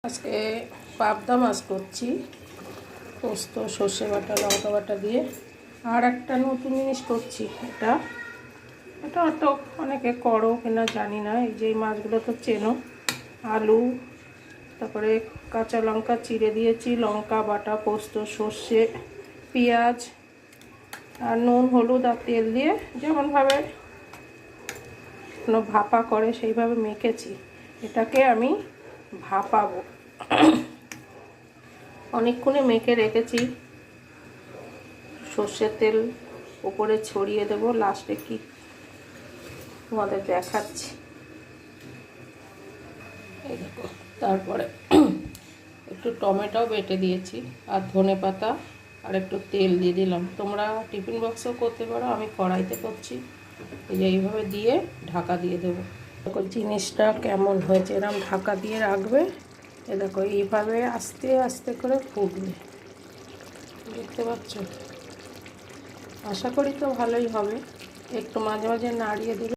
আজকে পাবদা মাছ করছি পোস্ত সর্ষে বাটা লঙ্কা বাটা দিয়ে। আর একটা নতুন জিনিস করছি, এটা অত অনেকে করো কিনা জানি না। এই যে মাছগুলো তো চেনো, আলু তারপরে কাঁচা লঙ্কা চিড়ে দিয়েছি, লঙ্কা বাটা, পোস্ত সর্ষে পেঁয়াজ আর নুন হলুদ আর তেল দিয়ে যেমনভাবে ভাপা করে সেইভাবে মেখেছি। এটাকে আমি ভাপাবো। অনেকক্ষণে মেখে রেখেছি। সর্ষের তেল উপরে ছড়িয়ে দেব, লাস্টে কি তোমাদের দেখাচ্ছি। এই দেখো, তারপরে একটু টমেটো বেটে দিয়েছি আর ধনেপাতা আর একটু তেল দিয়ে দিলাম। তোমরা টিফিন বক্সেও করতে পারো, আমি কড়াইতে করছি। এই যে এইভাবে দিয়ে ঢাকা দিয়ে দেবো। দেখো জিনিসটা কেমন হয়েছে, এরকম ঢাকা দিয়ে রাখবে। এ দেখো এইভাবে আস্তে আস্তে করে ফুটবে, দেখতে পাচ্ছ? আশা করি তো ভালোই হবে। একটু মাঝে মাঝে নাড়িয়ে দেবে।